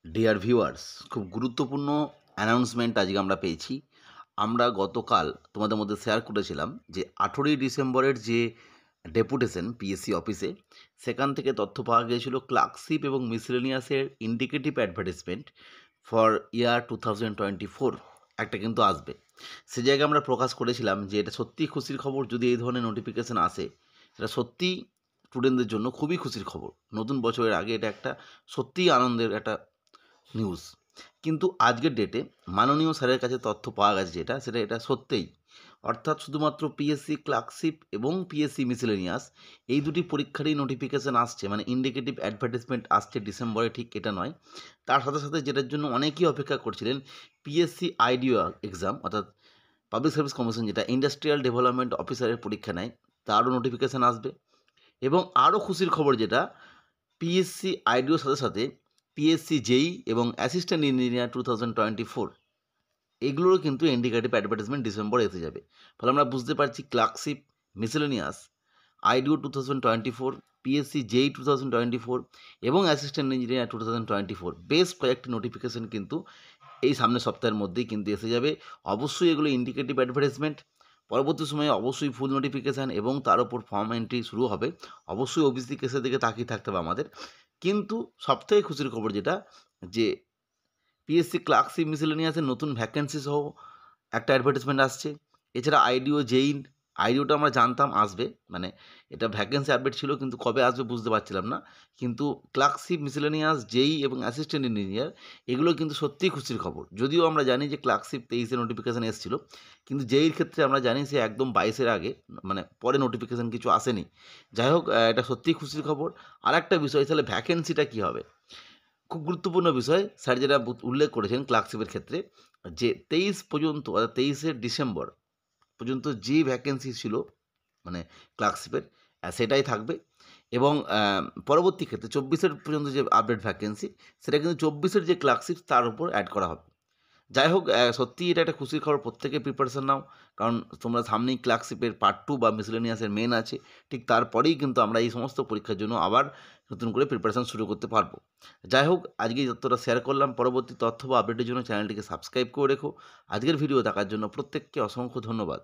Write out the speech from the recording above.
Dear viewers, খুব গুরুত্বপূর্ণ announcement আজকে আমরা পেয়েছি। আমরা গতকাল তোমাদের মধ্যে শেয়ার করেছিলাম যে 18ই ডিসেম্বরের যে ডেপুটেশন পিএসসি অফিসে, সেখান থেকে তথ্য পাওয়া গিয়েছিল ক্লার্কশিপ এবং মিসেলেনিয়াসের ইন্ডিকেটিভ অ্যাডভার্টাইজমেন্ট ফর ইয়ার 2024 একটা কিন্তু আসবে। সে জায়গায় আমরা প্রকাশ করেছিলাম যে এটা সত্যিই খুশির খবর। যদি এই ধরনের নোটিফিকেশান আসে, সেটা সত্যিই স্টুডেন্টদের জন্য খুবই খুশির খবর। নতুন বছরের আগে এটা একটা সত্যিই আনন্দের একটা নিউজ। কিন্তু আজকের ডেটে মাননীয় স্যারের কাছে তথ্য পাওয়া গেছে সেটা এটা সত্যিই, অর্থাৎ শুধুমাত্র পিএসসি ক্লার্কশিপ এবং পিএসসি মিসেলেনিয়াস এই দুটি পরীক্ষারই নোটিফিকেশান আসছে, মানে ইন্ডিকেটিভ অ্যাডভার্টাইজমেন্ট আসছে ডিসেম্বরে, ঠিক এটা নয়। তার সাথে সাথে যেটার জন্য অনেকেই অপেক্ষা করছিলেন, পিএসসি আইডিও এক্সাম, অর্থাৎ পাবলিক সার্ভিস কমিশন যেটা ইন্ডাস্ট্রিয়াল ডেভেলপমেন্ট অফিসারের পরীক্ষা নেয়, তারও নোটিফিকেশান আসবে। এবং আরও খুশির খবর যেটা, পিএসসি আইডিওর সাথে সাথে পিএসসি জেই এবং অ্যাসিস্ট্যান্ট ইঞ্জিনিয়ার 2024 এগুলোরও কিন্তু ইন্ডিকেটিভ অ্যাডভার্টাইজমেন্ট ডিসেম্বরে এসে যাবে। ফলে আমরা বুঝতে পারছি ক্লার্কশিপ, মিসেলেনিয়াস, আইডিও 2024, পিএসসি জেই 2024 এবং অ্যাসিস্ট্যান্ট ইঞ্জিনিয়ার 2024 বেশ কয়েকটি নোটিফিকেশন কিন্তু এই সামনের সপ্তাহের মধ্যেই কিন্তু এসে যাবে। অবশ্যই এগুলো ইন্ডিকেটিভ অ্যাডভার্টাইজমেন্ট, পরবর্তী সময়ে অবশ্যই ফুল নোটিফিকেশান এবং তার উপর ফর্ম এন্ট্রি শুরু হবে। অবশ্যই ওবিসি কেসের দিকে তাকিয়ে থাকতে হবে আমাদের। কিন্তু সবথেকে খুশির খবর যেটা, যে পিএসসি ক্লার্কশিপ মিসেলেনিয়াসের নতুন ভ্যাকেন্সি সহ একটা অ্যাডভার্টাইজমেন্ট আসছে। এছাড়া আইডিও জেইন, আইডিওটা আমরা জানতাম আসবে, মানে এটা ভ্যাকেন্সি আপডেট ছিল কিন্তু কবে আসবে বুঝতে পারছিলাম না। কিন্তু ক্লার্কশিপ, মিসেলেনিয়াস, জেই এবং অ্যাসিস্ট্যান্ট ইঞ্জিনিয়ার এগুলো কিন্তু সত্যিই খুশির খবর। যদিও আমরা জানি যে ক্লার্কশিপ 23-এ নোটিফিকেশান এসেছিল, কিন্তু জেইর ক্ষেত্রে আমরা জানি সে একদম 22-এর আগে, মানে পরে নোটিফিকেশান কিছু আসেনি। যাই হোক, এটা সত্যিই খুশির খবর। আরেকটা বিষয়, তাহলে ভ্যাকেন্সিটা কী হবে? খুব গুরুত্বপূর্ণ বিষয়। স্যার যেটা উল্লেখ করেছেন ক্লার্কশিপের ক্ষেত্রে, যে 23 পর্যন্ত, অর্থাৎ 23শে ডিসেম্বর পর্যন্ত যে ভ্যাকেন্সি ছিল, মানে ক্লার্কশিপের, সেটাই থাকবে। এবং পরবর্তী ক্ষেত্রে 24-এর পর্যন্ত যে আপডেট ভ্যাকেন্সি, সেটা কিন্তু 24-এর যে ক্লার্কশিপ তার উপর অ্যাড করা হবে। যাই হোক, সত্যিই এটা একটা খুশির খবর। প্রত্যেকে প্রিপারেশন নাও, কারণ তোমরা সামনেই ক্লার্কশিপের পার্ট 2 বা মিসেলেনিয়াসের মেন আছে। ঠিক তারপরেই কিন্তু আমরা এই সমস্ত পরীক্ষার জন্য আবার নতুন করে প্রিপারেশন শুরু করতে পারবো। যাই হোক, আজকে এই তথ্যটা শেয়ার করলাম। পরবর্তী তথ্য বা আপডেটের জন্য চ্যানেলটিকে সাবস্ক্রাইব করে রেখো। আজকের ভিডিও দেখার জন্য প্রত্যেককে অসংখ্য ধন্যবাদ।